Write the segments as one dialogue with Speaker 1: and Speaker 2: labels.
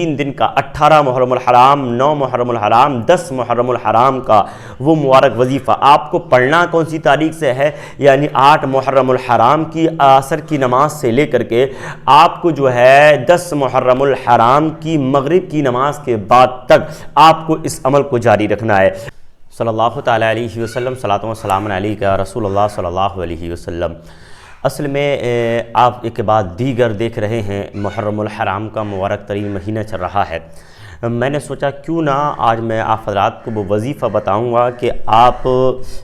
Speaker 1: 3 دن کا 18 محرم الحرام، 9 محرم الحرام، 10 محرم الحرام کا وہ مبارک وظیفہ آپ کو پڑھنا کون سی تاریخ سے ہے؟ یعنی 8 محرم الحرام کی عصر کی نماز سے لے کر کے آپ کو جو ہے 10 محرم الحرام کی مغرب کی نماز کے بعد تک آپ کو اس عمل کو جاری رکھنا ہے۔ صلی اللہ تعالیٰ علیہ وسلم، صلاۃ و سلام علیک یا رسول اللہ صلی اللہ علیہ وسلم۔ اصل میں آپ ایک بعد دیگر دیکھ رہے ہیں، محرم الحرام کا مبارک ترین مہینہ چل رہا ہے۔ میں نے سوچا کیوں نہ آج میں آپ حضرات کو وہ وظیفہ بتاؤں گا کہ آپ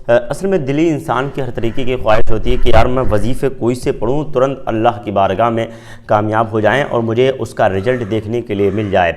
Speaker 1: اصل میں دلی انسان کی ہر طریقے کی خواہش ہوتی ہے کہ یار میں وظیفے کوئی سے پڑھوں ترنت اللہ کی بارگاہ میں کامیاب ہو جائیں اور مجھے اس کا رزلٹ دیکھنے کے لیے مل جائے۔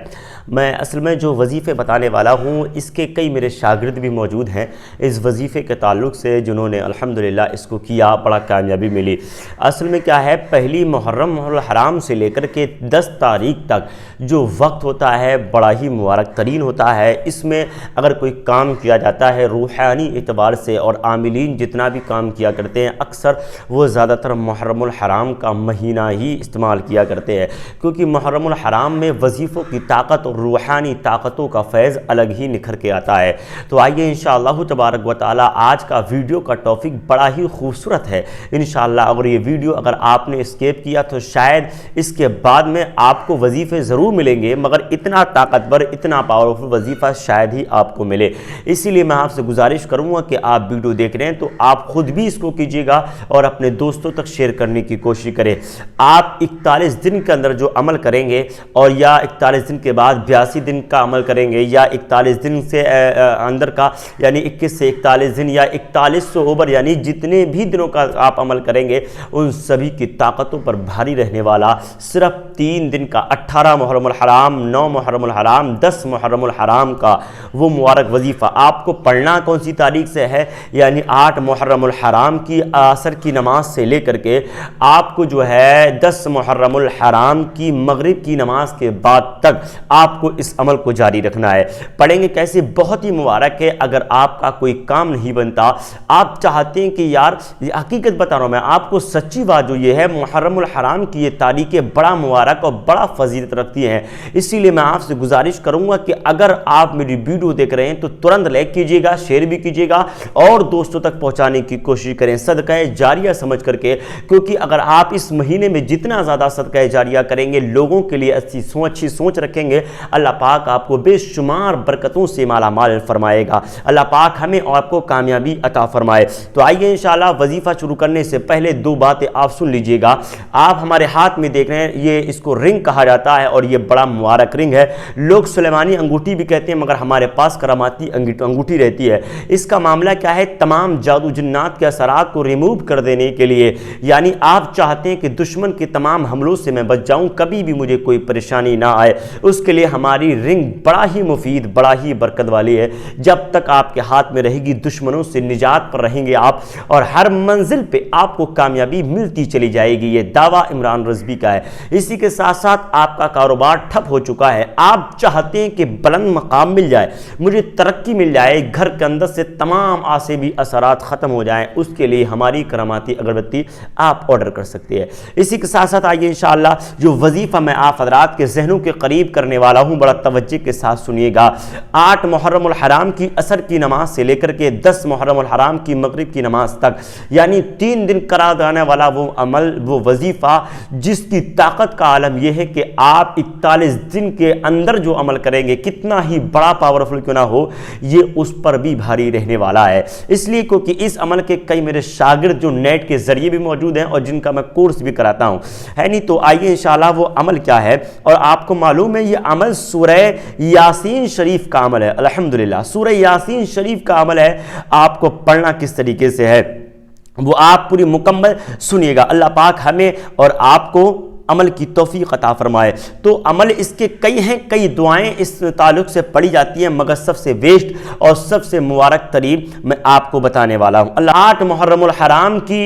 Speaker 1: میں اصل میں جو وظیفے بتانے والا ہوں اس کے کئی میرے شاگرد بھی موجود ہیں اس وظیفے کے تعلق سے، جنہوں نے الحمدللہ اس کو کیا، بڑا کامیابی ملی۔ اصل میں کیا ہے، پہلی محرم الحرام سے لے کر کے 10 تاریخ تک جو وقت ہوتا ہے بڑا ہی مبارک ترین ہوتا ہے۔ اس میں اگر کوئی کام کیا جاتا ہے روحانی اعتبار سے، اور عاملین جتنا بھی کام کیا کرتے ہیں اکثر وہ زیادہ تر محرم الحرام کا مہینہ ہی استعمال کیا کرتے ہیں، کیونکہ محرم الحرام میں وظیفوں کی طاقت اور روحانی طاقتوں کا فیض الگ ہی نکھر کے آتا ہے۔ تو آئیے انشاءاللہ تبارک و تعالی آج کا ویڈیو کا ٹاپک بڑا ہی خوبصورت ہے انشاءاللہ۔ اگر یہ ویڈیو اگر آپ نے اسکیپ کیا تو شاید اس کے بعد میں آپ کو وظیفے ضرور ملیں گے، مگر اتنا طاقتور اتنا پاورفل وظیفہ شاید ہی آپ کو ملے۔ اسی لیے میں آپ سے گزارش کروں گا کہ آپ ویڈیو دیکھ رہے ہیں تو آپ خود بھی اس کو کیجیے گا اور اپنے دوستوں تک شیئر کرنے کی کوشش کریں۔ آپ 41 دن کے اندر جو عمل کریں گے، اور یا 41 دن کے بعد 82 دن کا عمل کریں گے، یا 41 دن سے اندر کا یعنی 21 سے 41 دن، یا 41 سے اوپر یعنی جتنے بھی دنوں کا آپ عمل کریں گے ان سبھی کی طاقتوں پر بھاری رہنے والا صرف 3 دن کا 18 محرم الحرام، 9 محرم الحرام، 10 محرم الحرام کا وہ مبارک وظیفہ آپ کو پڑھنا کون سی تاریخ سے ہے؟ یعنی 8 محرم الحرام کی عصر کی نماز سے لے کر کے آپ کو جو ہے 10 محرم الحرام کی مغرب کی نماز کے بعد تک آپ کو اس عمل کو جاری رکھنا ہے۔ پڑھیں گے کیسے؟ بہت ہی مبارک ہے۔ اگر آپ کا کوئی کام نہیں بنتا، آپ چاہتے ہیں کہ یار یہ حقیقت بتا رہا ہوں میں آپ کو، سچی بات جو یہ ہے محرم الحرام کی یہ تاریخیں بڑا مبارک اور بڑا فضیلت رکھتی ہیں۔ اسی لیے میں آپ سے گزارش کروں گا کہ اگر آپ میری ویڈیو دیکھ رہے ہیں تو ترنت لائک کیجیے گا، شیئر بھی کیجیے گا اور دوستوں تک پہنچانے کی کوشش کریں صدقہ جاریہ سمجھ کر کے، کیونکہ اگر آپ اس مہینے میں جتنا زیادہ صدقہ جاریہ کریں گے، لوگوں کے لیے اچھی سوچ رکھیں گے، اللہ پاک آپ کو بے شمار برکتوں سے مالا مال فرمائے گا۔ اللہ پاک ہمیں اور آپ کو کامیابی عطا فرمائے۔ تو آئیے انشاءاللہ وظیفہ شروع کرنے سے پہلے 2 باتیں آپ سن لیجئے گا۔ آپ ہمارے ہاتھ میں دیکھ رہے ہیں، یہ اس کو رنگ کہا جاتا ہے اور یہ بڑا مبارک رنگ ہے۔ لوگ سلیمانی انگوٹھی بھی کہتے ہیں، مگر ہمارے پاس کراماتی انگوٹھی رہتی ہے۔ اس کا معاملہ کیا ہے؟ تمام جادو جنات کے اثرات کو ریموو کر دینے کے لیے، یعنی آپ چاہتے ہیں کہ دشمن کے تمام حملوں سے میں بچ جاؤں، کبھی بھی مجھے کوئی پریشانی نہ آئے، اس کے لیے ہماری رنگ بڑا ہی مفید، بڑا ہی برکت والی ہے۔ جب تک آپ کے ہاتھ میں رہے گی دشمنوں سے نجات پر رہیں گے آپ، اور ہر منزل پہ آپ کو کامیابی ملتی چلی جائے گی۔ یہ دعویٰ عمران رضوی کا ہے۔ اسی کے ساتھ ساتھ آپ کا کاروبار ٹھپ ہو چکا ہے، آپ چاہتے ہیں کہ بلند مقام مل جائے، مجھے ترقی مل جائے، گھر کے اندر سے تمام آسیبی اثرات ختم ہو جائیں، اس کے لیے ہماری کراماتی اگربتی آپ آرڈر کر سکتے ہیں۔ اسی کے ساتھ ساتھ آئیے انشاءاللہ جو وظیفہ میں آپ حضرات کے ذہنوں کے قریب کرنے والا ہوں بڑا توجہ کے ساتھ سنیے گا۔ 8 محرم الحرام کی عصر کی نماز سے لے کر کے 10 محرم الحرام کی مغرب کی نماز تک، یعنی 3 دن کرا جانے والا وہ عمل، وہ وظیفہ جس کی طاقت کا عالم یہ ہے کہ آپ 41 دن کے اندر جو عمل کریں گے، کتنا ہی بڑا پاورفل کیوں نہ ہو، یہ اس پر بھی بھاری رہنے والا ہے۔ اس لیے کیونکہ اس عمل کے کئی میرے شاگرد جو نیٹ کے ذریعے بھی موجود ہیں اور جن کا میں کورس بھی کراتا ہوں، ہے نہیں؟ تو آئیے انشاءاللہ وہ عمل کیا ہے۔ اور آپ کو معلوم ہے یہ عمل سورہ یاسین شریف کا عمل ہے۔ الحمدللہ سورہ یاسین شریف کا عمل ہے۔ آپ کو پڑھنا کس طریقے سے ہے وہ آپ پوری مکمل سنیے گا۔ اللہ پاک ہمیں اور آپ کو عمل کی توفیق عطا فرمائے۔ تو عمل اس کے کئی ہیں، کئی دعائیں اس تعلق سے پڑھی جاتی ہیں، مگر سب سے بیسٹ اور سب سے مبارک ترین میں آپ کو بتانے والا ہوں۔ اللہ 8 محرم الحرام کی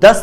Speaker 1: 10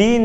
Speaker 1: 3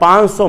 Speaker 1: 500